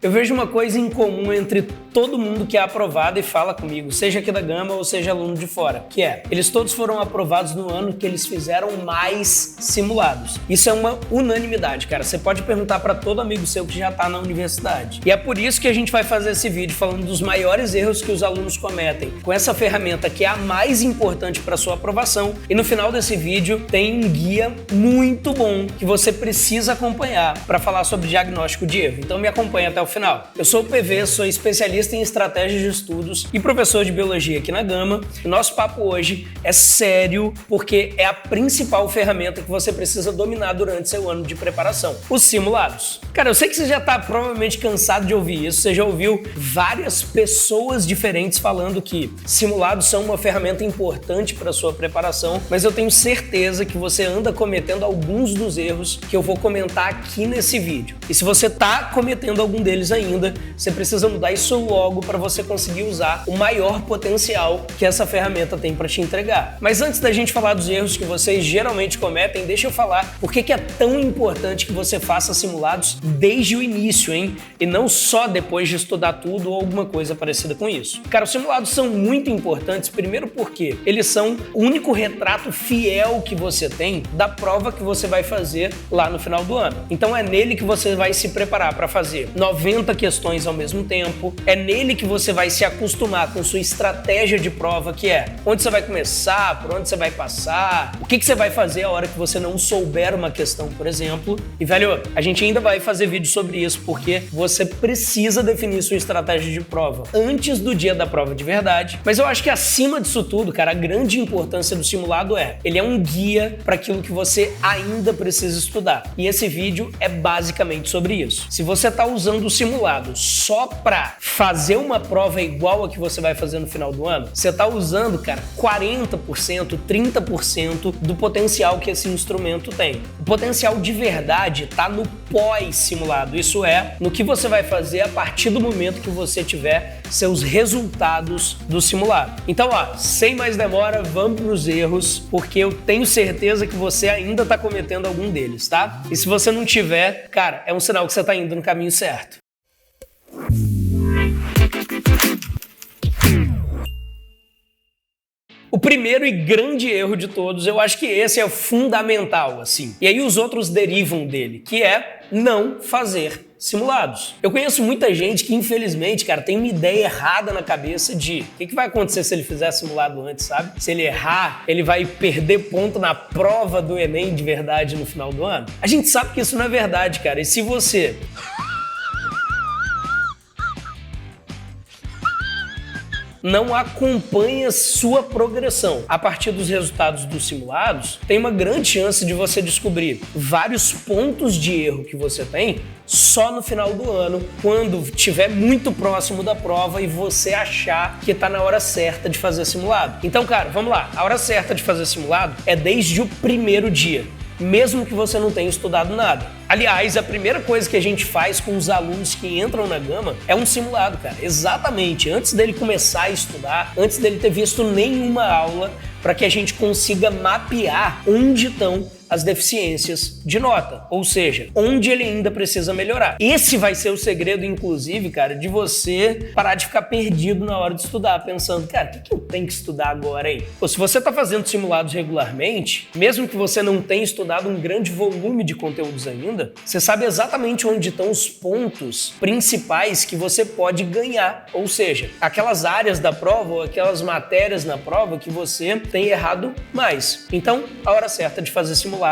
Eu vejo uma coisa em comum entre todo mundo que é aprovado e fala comigo, seja aqui da Gama ou seja aluno de fora, que é, eles todos foram aprovados no ano que eles fizeram mais simulados. Isso é uma unanimidade, cara. Você pode perguntar para todo amigo seu que já tá na universidade. E é por isso que a gente vai fazer esse vídeo falando dos maiores erros que os alunos cometem com essa ferramenta que é a mais importante para sua aprovação. E no final desse vídeo tem um guia muito bom que você precisa acompanhar para falar sobre diagnóstico de erro. Então me acompanha até o final. Eu sou o PV, sou especialista em estratégias de estudos e professor de biologia aqui na Gama. O nosso papo hoje é sério porque é a principal ferramenta que você precisa dominar durante seu ano de preparação, os simulados. Cara, eu sei que você já está provavelmente cansado de ouvir isso, você já ouviu várias pessoas diferentes falando que simulados são uma ferramenta importante para sua preparação, mas eu tenho certeza que você anda cometendo alguns dos erros que eu vou comentar aqui nesse vídeo. E se você está cometendo algum deles ainda, você precisa mudar isso logo para você conseguir usar o maior potencial que essa ferramenta tem para te entregar. Mas antes da gente falar dos erros que vocês geralmente cometem, deixa eu falar por que é tão importante que você faça simulados desde o início, hein? E não só depois de estudar tudo ou alguma coisa parecida com isso. Cara, os simulados são muito importantes, primeiro porque eles são o único retrato fiel que você tem da prova que você vai fazer lá no final do ano. Então é nele que você vai se preparar para fazer 90 questões ao mesmo tempo, é nele que você vai se acostumar com sua estratégia de prova, que é onde você vai começar, por onde você vai passar, o que você vai fazer a hora que você não souber uma questão, por exemplo. E, velho, a gente ainda vai fazer vídeo sobre isso, porque você precisa definir sua estratégia de prova antes do dia da prova de verdade. Mas eu acho que acima disso tudo, cara, a grande importância do simulado ele é um guia para aquilo que você ainda precisa estudar. E esse vídeo é basicamente sobre isso. Se você está usando o simulado só para fazer uma prova igual a que você vai fazer no final do ano, você está usando, cara, 40%, 30% do potencial que esse instrumento tem. O potencial de verdade está no pós-simulado, isso é, no que você vai fazer a partir do momento que você tiver seus resultados do simulado. Então, sem mais demora, vamos para os erros, porque eu tenho certeza que você ainda está cometendo algum deles, tá? E se você não tiver, cara, é um sinal que você está indo no caminho certo. O primeiro e grande erro de todos, eu acho que esse é fundamental, assim. E aí os outros derivam dele, que é não fazer simulados. Eu conheço muita gente que, infelizmente, cara, tem uma ideia errada na cabeça de o que vai acontecer se ele fizer simulado antes, sabe? Se ele errar, ele vai perder ponto na prova do Enem de verdade no final do ano. A gente sabe que isso não é verdade, cara. E se você não acompanha sua progressão a partir dos resultados dos simulados, tem uma grande chance de você descobrir vários pontos de erro que você tem só no final do ano, quando estiver muito próximo da prova e você achar que está na hora certa de fazer simulado. Então, cara, vamos lá. A hora certa de fazer simulado é desde o primeiro dia, mesmo que você não tenha estudado nada. Aliás, a primeira coisa que a gente faz com os alunos que entram na Gama é um simulado, cara. Exatamente, antes dele começar a estudar, antes dele ter visto nenhuma aula, para que a gente consiga mapear onde estão as deficiências de nota, ou seja, onde ele ainda precisa melhorar. Esse vai ser o segredo, inclusive, cara, de você parar de ficar perdido na hora de estudar, pensando, cara, o que eu tenho que estudar agora, hein? Pô, se você está fazendo simulados regularmente, mesmo que você não tenha estudado um grande volume de conteúdos ainda, você sabe exatamente onde estão os pontos principais que você pode ganhar, ou seja, aquelas áreas da prova ou aquelas matérias na prova que você tem errado mais. Então, a hora certa de fazer simulado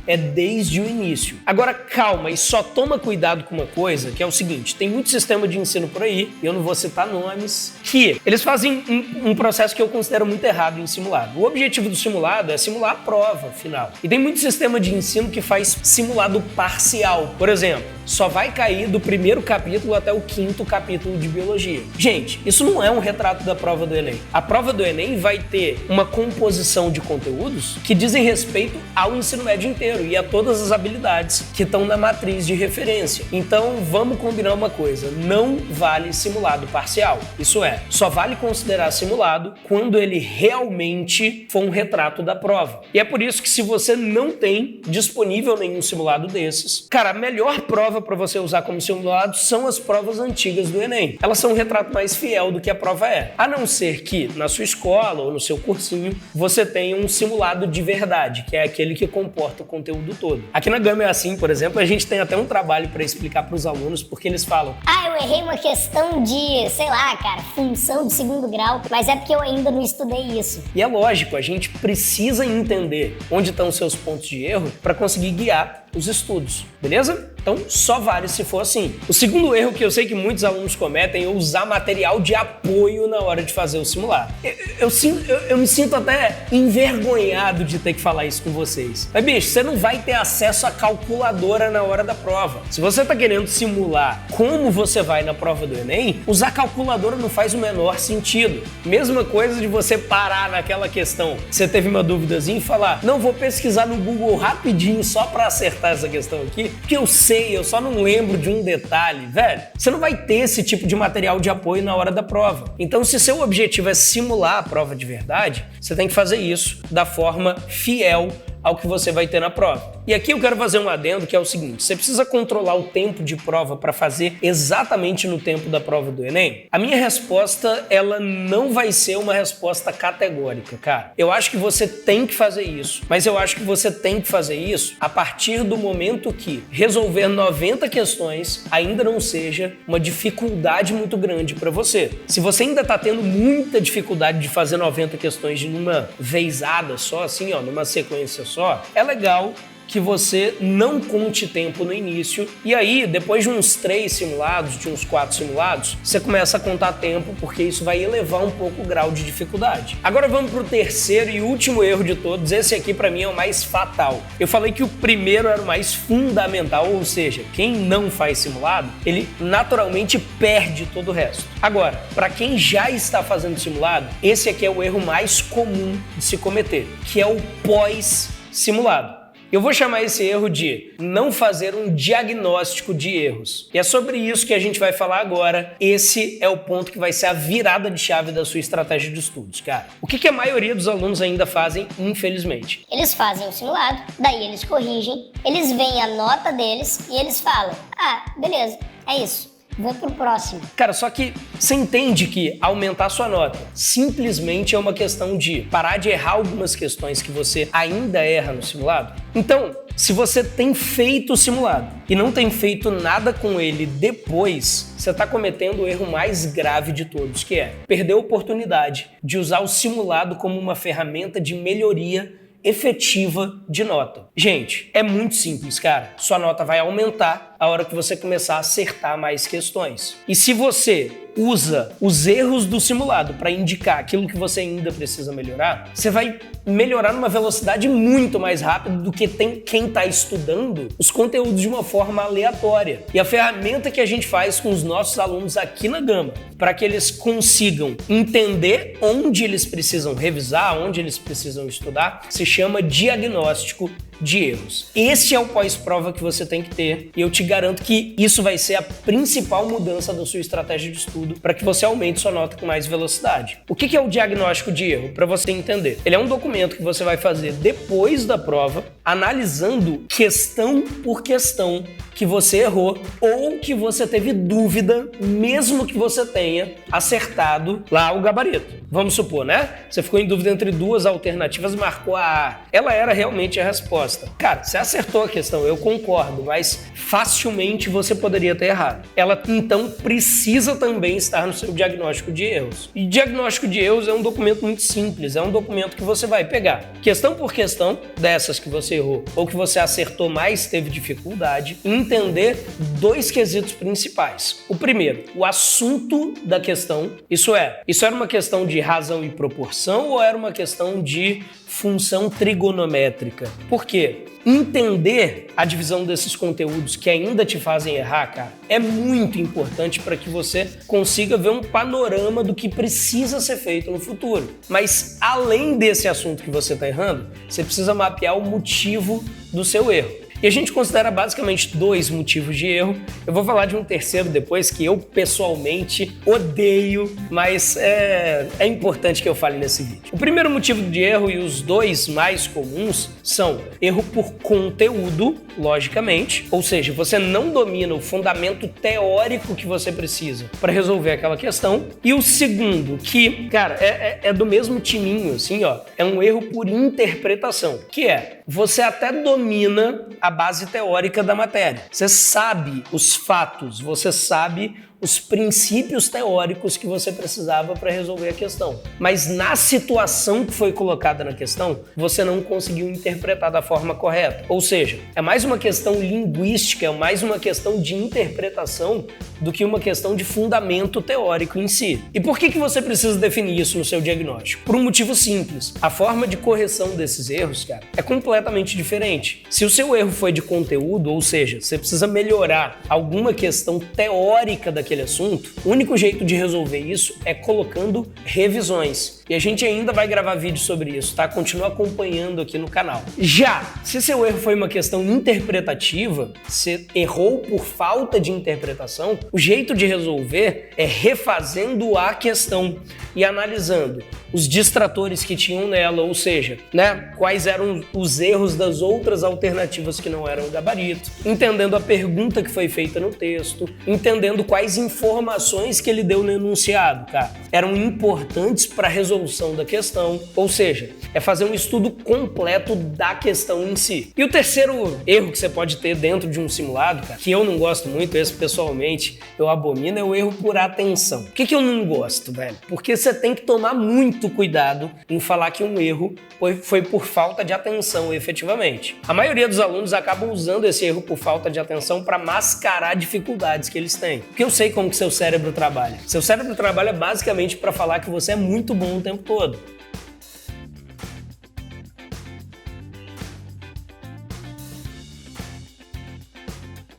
é desde o início. Agora calma e só toma cuidado com uma coisa, que é o seguinte, tem muito sistema de ensino por aí, eu não vou citar nomes, que eles fazem um processo que eu considero muito errado em simulado. O objetivo do simulado é simular a prova final. E tem muito sistema de ensino que faz simulado parcial. Por exemplo, só vai cair do primeiro capítulo até o 5º capítulo de biologia. Gente, isso não é um retrato da prova do Enem. A prova do Enem vai ter uma composição de conteúdos que dizem respeito ao ensino médio inteiro e a todas as habilidades que estão na matriz de referência. Então, vamos combinar uma coisa, não vale simulado parcial. Isso é, só vale considerar simulado quando ele realmente for um retrato da prova. E é por isso que se você não tem disponível nenhum simulado desses, cara, a melhor prova prova para você usar como simulado são as provas antigas do Enem. Elas são um retrato mais fiel do que a prova é. A não ser que na sua escola ou no seu cursinho você tenha um simulado de verdade, que é aquele que comporta o conteúdo todo. Aqui na Gama é assim, por exemplo, a gente tem até um trabalho para explicar para os alunos, porque eles falam: ah, eu errei uma questão de, sei lá, cara, função de segundo grau, mas é porque eu ainda não estudei isso. E é lógico, a gente precisa entender onde estão os seus pontos de erro para conseguir guiar os estudos, beleza? Então só vale se for assim. O segundo erro que eu sei que muitos alunos cometem é usar material de apoio na hora de fazer o simulado. Eu me sinto até envergonhado de ter que falar isso com vocês. Mas bicho, você não vai ter acesso à calculadora na hora da prova. Se você tá querendo simular como você vai na prova do Enem, usar calculadora não faz o menor sentido. Mesma coisa de você parar naquela questão. Você teve uma duvidazinha e falar: não, vou pesquisar no Google rapidinho só pra acertar essa questão aqui, porque eu sei, eu só não lembro de um detalhe. Velho, você não vai ter esse tipo de material de apoio na hora da prova. Então, se seu objetivo é simular a prova de verdade, você tem que fazer isso da forma fiel ao que você vai ter na prova. E aqui eu quero fazer um adendo, que é o seguinte: você precisa controlar o tempo de prova para fazer exatamente no tempo da prova do Enem? A minha resposta, ela não vai ser uma resposta categórica, cara. Eu acho que você tem que fazer isso, mas eu acho que você tem que fazer isso a partir do momento que resolver 90 questões ainda não seja uma dificuldade muito grande para você. Se você ainda tá tendo muita dificuldade de fazer 90 questões de numa vezada só, assim, ó, numa sequência só, é legal que você não conte tempo no início, e aí, depois de uns 3 simulados, de uns 4 simulados, você começa a contar tempo, porque isso vai elevar um pouco o grau de dificuldade. Agora vamos pro terceiro e último erro de todos. Esse aqui pra mim é o mais fatal. Eu falei que o primeiro era o mais fundamental, ou seja, quem não faz simulado, ele naturalmente perde todo o resto. Agora, para quem já está fazendo simulado, esse aqui é o erro mais comum de se cometer, que é o pós-simulado. Eu vou chamar esse erro de não fazer um diagnóstico de erros. E é sobre isso que a gente vai falar agora. Esse é o ponto que vai ser a virada de chave da sua estratégia de estudos, cara. O que a maioria dos alunos ainda fazem, infelizmente? Eles fazem o simulado, daí eles corrigem, eles veem a nota deles e eles falam: ah, beleza, é isso. Vou pro próximo. Cara, só que você entende que aumentar sua nota simplesmente é uma questão de parar de errar algumas questões que você ainda erra no simulado? Então, se você tem feito o simulado e não tem feito nada com ele depois, você está cometendo o erro mais grave de todos, que é perder a oportunidade de usar o simulado como uma ferramenta de melhoria efetiva de nota. Gente, é muito simples, cara. Sua nota vai aumentar a hora que você começar a acertar mais questões. E se você usa os erros do simulado para indicar aquilo que você ainda precisa melhorar, você vai melhorar numa velocidade muito mais rápida do que quem está estudando os conteúdos de uma forma aleatória. E a ferramenta que a gente faz com os nossos alunos aqui na Gama, para que eles consigam entender onde eles precisam revisar, onde eles precisam estudar, se chama diagnóstico de erros. Esse é o pós-prova que você tem que ter, e eu te garanto que isso vai ser a principal mudança da sua estratégia de estudo para que você aumente sua nota com mais velocidade. O que é o diagnóstico de erro? Para você entender. Ele é um documento que você vai fazer depois da prova, analisando questão por questão que você errou ou que você teve dúvida, mesmo que você tenha acertado lá o gabarito. Vamos supor, né? Você ficou em dúvida entre duas alternativas e marcou a A. Ela era realmente a resposta. Cara, você acertou a questão, eu concordo, mas facilmente você poderia ter errado. Ela, então, precisa também estar no seu diagnóstico de erros. E diagnóstico de erros é um documento muito simples, é um documento que você vai pegar questão por questão, dessas que você errou ou que você acertou, mas teve dificuldade, e entender 2 quesitos principais. O primeiro, o assunto da questão, isso era uma questão de razão e proporção ou era uma questão de função trigonométrica? Por quê? Entender a divisão desses conteúdos que ainda te fazem errar, cara, é muito importante para que você consiga ver um panorama do que precisa ser feito no futuro. Mas além desse assunto que você está errando, você precisa mapear o motivo do seu erro. E a gente considera basicamente 2 motivos de erro. Eu vou falar de um terceiro depois que eu pessoalmente odeio, mas é importante que eu fale nesse vídeo. O primeiro motivo de erro e os 2 mais comuns são erro por conteúdo, logicamente, ou seja, você não domina o fundamento teórico que você precisa para resolver aquela questão. E o segundo, que, cara, é do mesmo timinho, assim, ó, é um erro por interpretação, que é, você até domina a base teórica da matéria. Você sabe os fatos, você sabe os princípios teóricos que você precisava para resolver a questão. Mas na situação que foi colocada na questão, você não conseguiu interpretar da forma correta. Ou seja, é mais uma questão linguística, é mais uma questão de interpretação do que uma questão de fundamento teórico em si. E por que você precisa definir isso no seu diagnóstico? Por um motivo simples. A forma de correção desses erros, cara, é completamente diferente. Se o seu erro foi de conteúdo, ou seja, você precisa melhorar alguma questão teórica daquele assunto, o único jeito de resolver isso é colocando revisões. E a gente ainda vai gravar vídeo sobre isso, tá? Continua acompanhando aqui no canal. Já, se seu erro foi uma questão interpretativa, você errou por falta de interpretação, o jeito de resolver é refazendo a questão e analisando os distratores que tinham nela, ou seja, né, quais eram os erros das outras alternativas que não eram o gabarito, entendendo a pergunta que foi feita no texto, entendendo quais informações que ele deu no enunciado, cara, eram importantes para a resolução da questão, ou seja, é fazer um estudo completo da questão em si. E o terceiro erro que você pode ter dentro de um simulado, cara, que eu não gosto muito, esse pessoalmente eu abomino, é o erro por atenção. Por que eu não gosto, velho? Porque você tem que tomar muito cuidado em falar que um erro foi por falta de atenção, efetivamente. A maioria dos alunos acabam usando esse erro por falta de atenção para mascarar dificuldades que eles têm. Porque eu sei como que seu cérebro trabalha. Seu cérebro trabalha basicamente para falar que você é muito bom o tempo todo.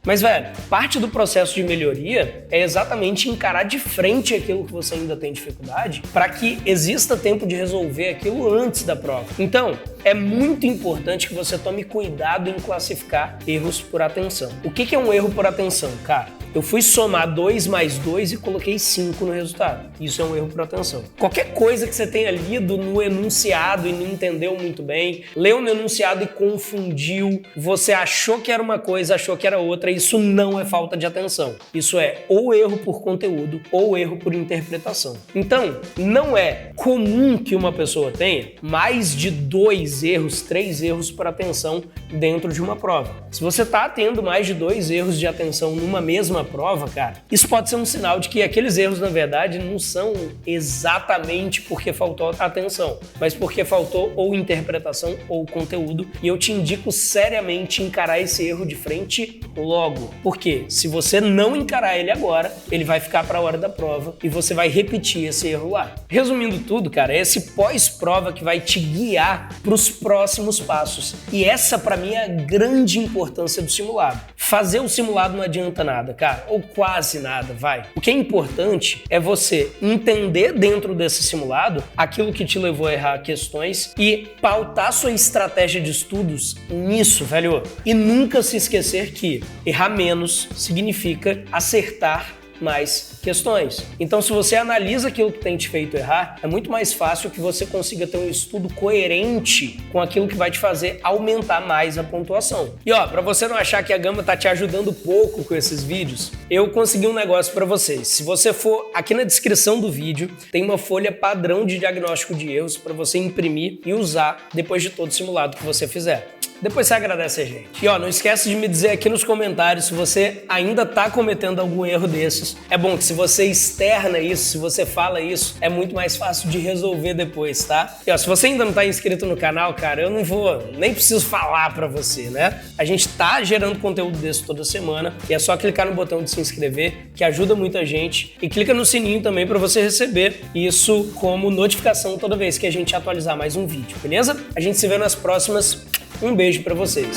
Mas, velho, parte do processo de melhoria é exatamente encarar de frente aquilo que você ainda tem dificuldade para que exista tempo de resolver aquilo antes da prova. Então, é muito importante que você tome cuidado em classificar erros por atenção. O que é um erro por atenção, cara? Eu fui somar 2 mais 2 e coloquei 5 no resultado. Isso é um erro por atenção. Qualquer coisa que você tenha lido no enunciado e não entendeu muito bem, leu no enunciado e confundiu, você achou que era uma coisa, achou que era outra, isso não é falta de atenção. Isso é ou erro por conteúdo ou erro por interpretação. Então, não é comum que uma pessoa tenha mais de 2 erros, 3 erros por atenção dentro de uma prova. Se você está tendo mais de 2 erros de atenção numa mesma prova, cara, isso pode ser um sinal de que aqueles erros, na verdade, não são exatamente porque faltou atenção, mas porque faltou ou interpretação ou conteúdo, e eu te indico seriamente encarar esse erro de frente logo, porque se você não encarar ele agora, ele vai ficar para a hora da prova e você vai repetir esse erro lá. Resumindo tudo, cara, é esse pós-prova que vai te guiar para os próximos passos, e essa, para mim, é a grande importância do simulado. Fazer o simulado não adianta nada, cara, ou quase nada, vai. O que é importante é você entender dentro desse simulado aquilo que te levou a errar questões e pautar sua estratégia de estudos nisso, velho. E nunca se esquecer que errar menos significa acertar mais questões. Então, se você analisa aquilo que tem te feito errar, é muito mais fácil que você consiga ter um estudo coerente com aquilo que vai te fazer aumentar mais a pontuação. E ó, pra você não achar que a Gama tá te ajudando pouco com esses vídeos, eu consegui um negócio pra vocês. Se você for aqui na descrição do vídeo, tem uma folha padrão de diagnóstico de erros pra você imprimir e usar depois de todo o simulado que você fizer. Depois você agradece a gente. E ó, não esquece de me dizer aqui nos comentários se você ainda tá cometendo algum erro desses. É bom que se você externa isso, se você fala isso, é muito mais fácil de resolver depois, tá? E ó, se você ainda não tá inscrito no canal, cara, eu não vou, nem preciso falar pra você, né? A gente tá gerando conteúdo desse toda semana e é só clicar no botão de se inscrever, que ajuda muita gente. E clica no sininho também pra você receber isso como notificação toda vez que a gente atualizar mais um vídeo, beleza? A gente se vê nas próximas. Um beijo pra vocês.